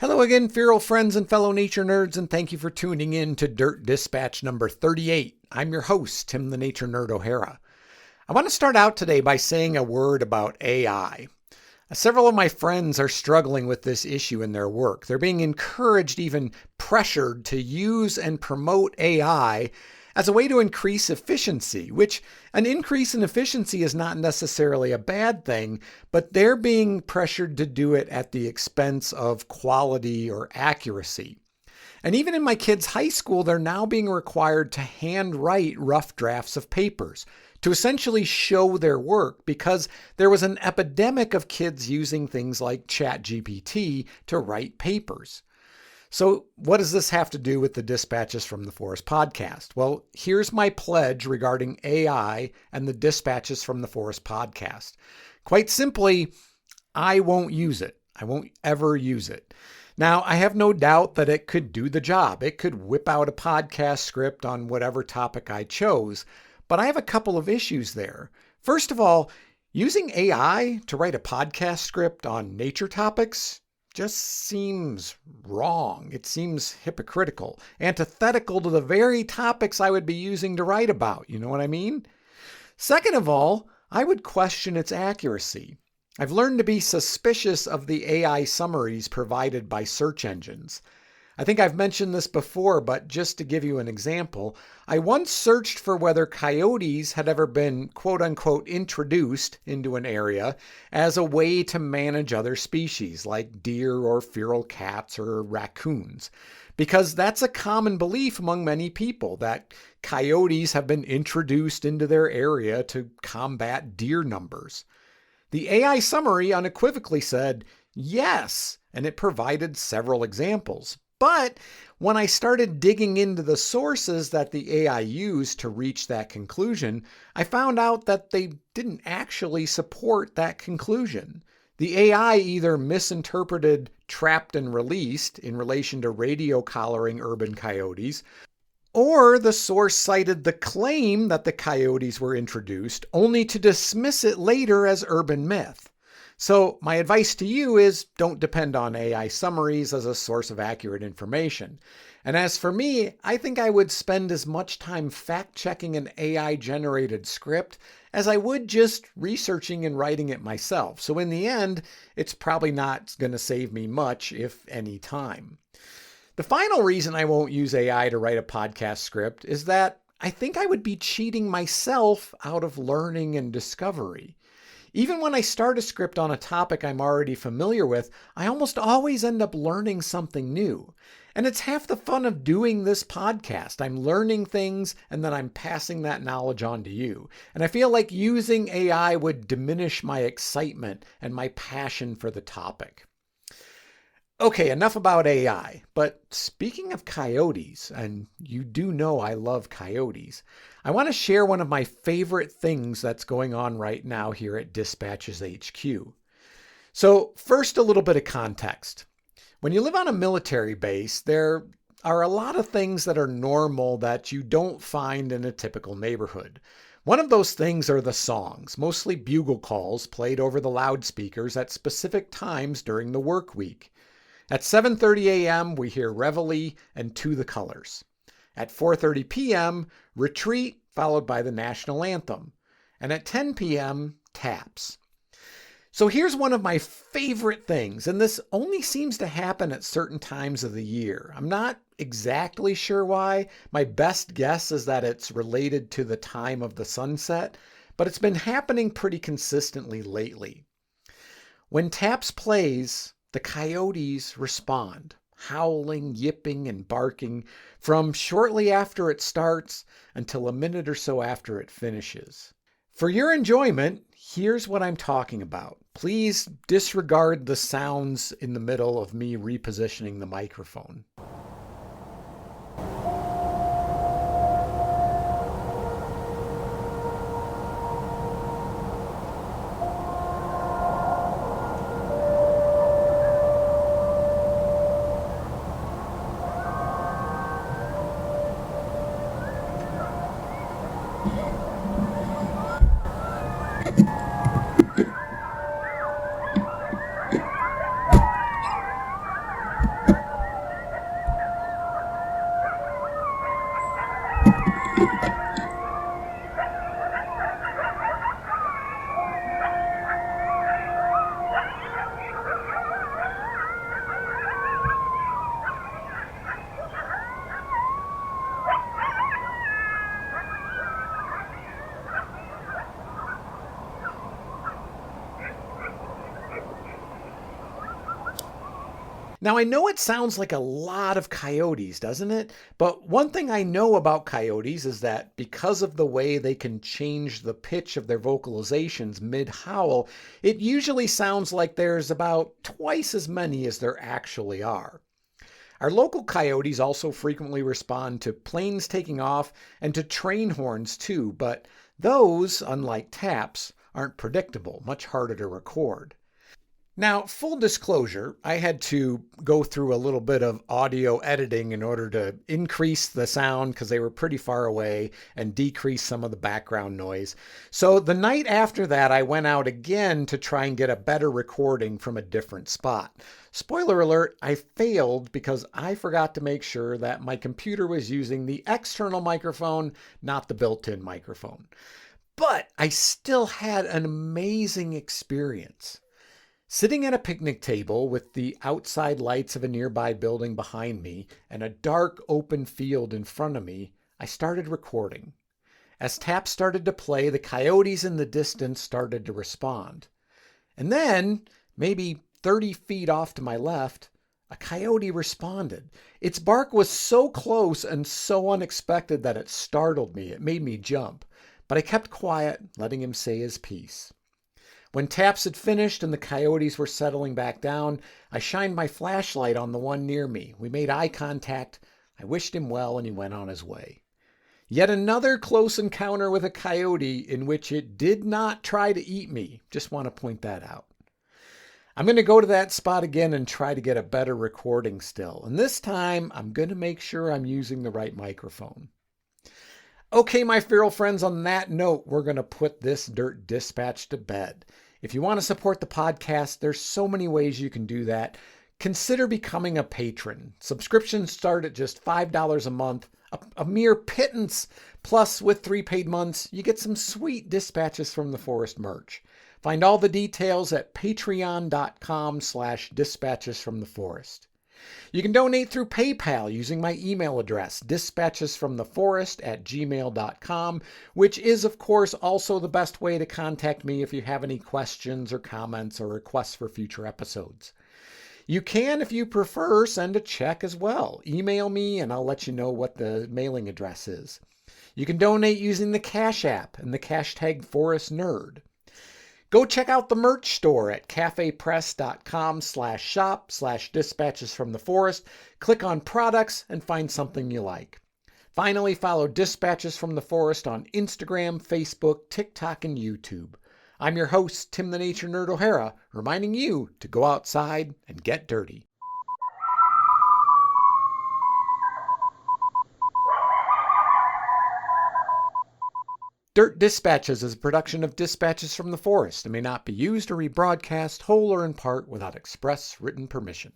Hello again, feral friends and fellow nature nerds, and thank you for tuning in to Dirt Dispatch number 38. I'm your host, Tim the Nature Nerd O'Hara. I want to start out today by saying a word about AI. Several of my friends are struggling with this issue in their work. They're being encouraged, even pressured, to use and promote AI as a way to increase efficiency, which an increase in efficiency is not necessarily a bad thing, but they're being pressured to do it at the expense of quality or accuracy. And even in my kids' high school, they're now being required to handwrite rough drafts of papers to essentially show their work because there was an epidemic of kids using things like ChatGPT to write papers. So what does this have to do with the Dispatches from the Forest podcast? Well, here's my pledge regarding AI and the Dispatches from the Forest podcast. Quite simply, I won't use it. I won't ever use it. Now, I have no doubt that it could do the job. It could whip out a podcast script on whatever topic I chose, but I have a couple of issues there. First of all, using AI to write a podcast script on nature topics just seems wrong. It seems hypocritical, antithetical to the very topics I would be using to write about. You know what I mean? Second of all, I would question its accuracy. I've learned to be suspicious of the AI summaries provided by search engines. I think I've mentioned this before, but just to give you an example, I once searched for whether coyotes had ever been quote unquote introduced into an area as a way to manage other species like deer or feral cats or raccoons. Because that's a common belief among many people that coyotes have been introduced into their area to combat deer numbers. The AI summary unequivocally said yes, and it provided several examples. But when I started digging into the sources that the AI used to reach that conclusion, I found out that they didn't actually support that conclusion. The AI either misinterpreted trapped and released in relation to radio collaring urban coyotes, or the source cited the claim that the coyotes were introduced only to dismiss it later as urban myth. So my advice to you is don't depend on AI summaries as a source of accurate information. And as for me, I think I would spend as much time fact-checking an AI-generated script as I would just researching and writing it myself. So in the end, it's probably not going to save me much, if any, time. The final reason I won't use AI to write a podcast script is that I think I would be cheating myself out of learning and discovery. Even when I start a script on a topic I'm already familiar with, I almost always end up learning something new. And it's half the fun of doing this podcast. I'm learning things and then I'm passing that knowledge on to you. And I feel like using AI would diminish my excitement and my passion for the topic. Okay, enough about AI, but speaking of coyotes, and you do know I love coyotes, I want to share one of my favorite things that's going on right now here at Dispatches HQ. So first, a little bit of context. When you live on a military base, there are a lot of things that are normal that you don't find in a typical neighborhood. One of those things are the songs, mostly bugle calls played over the loudspeakers at specific times during the work week. At 7:30 a.m., we hear Reveille and To the Colors. At 4:30 p.m., Retreat, followed by the national anthem. And at 10 p.m., Taps. So here's one of my favorite things, and this only seems to happen at certain times of the year. I'm not exactly sure why. My best guess is that it's related to the time of the sunset, but it's been happening pretty consistently lately. When Taps plays, the coyotes respond, howling, yipping, and barking from shortly after it starts until a minute or so after it finishes. For your enjoyment, here's what I'm talking about. Please disregard the sounds in the middle of me repositioning the microphone. Now, I know it sounds like a lot of coyotes, doesn't it? But one thing I know about coyotes is that because of the way they can change the pitch of their vocalizations mid-howl, it usually sounds like there's about twice as many as there actually are. Our local coyotes also frequently respond to planes taking off and to train horns too, but those, unlike taps, aren't predictable, much harder to record. Now, full disclosure, I had to go through a little bit of audio editing in order to increase the sound because they were pretty far away and decrease some of the background noise. So the night after that, I went out again to try and get a better recording from a different spot. Spoiler alert, I failed because I forgot to make sure that my computer was using the external microphone, not the built-in microphone. But I still had an amazing experience. Sitting at a picnic table with the outside lights of a nearby building behind me and a dark open field in front of me, I started recording. As taps started to play, the coyotes in the distance started to respond. And then, maybe 30 feet off to my left, a coyote responded. Its bark was so close and so unexpected that it startled me. It made me jump. But I kept quiet, letting him say his piece. When taps had finished and the coyotes were settling back down, I shined my flashlight on the one near me. We made eye contact. I wished him well and he went on his way. Yet another close encounter with a coyote in which it did not try to eat me. Just want to point that out. I'm going to go to that spot again and try to get a better recording still. And this time I'm going to make sure I'm using the right microphone. Okay, my feral friends, on that note, we're going to put this Dirt Dispatch to bed. If you want to support the podcast, there's so many ways you can do that. Consider becoming a patron. Subscriptions start at just $5 a month, a mere pittance. Plus, with 3 paid months, you get some sweet Dispatches from the Forest merch. Find all the details at patreon.com/dispatches from the forest. You can donate through PayPal using my email address, dispatchesfromtheforest@gmail.com, which is, of course, also the best way to contact me if you have any questions or comments or requests for future episodes. You can, if you prefer, send a check as well. Email me and I'll let you know what the mailing address is. You can donate using the Cash App and the hashtag ForestNerd. Go check out the merch store at cafepress.com/shop/dispatches from the forest. Click on products and find something you like. Finally, follow Dispatches from the Forest on Instagram, Facebook, TikTok, and YouTube. I'm your host, Tim the Nature Nerd O'Hara, reminding you to go outside and get dirty. Dirt Dispatches is a production of Dispatches from the Forest and may not be used or rebroadcast whole or in part without express written permission.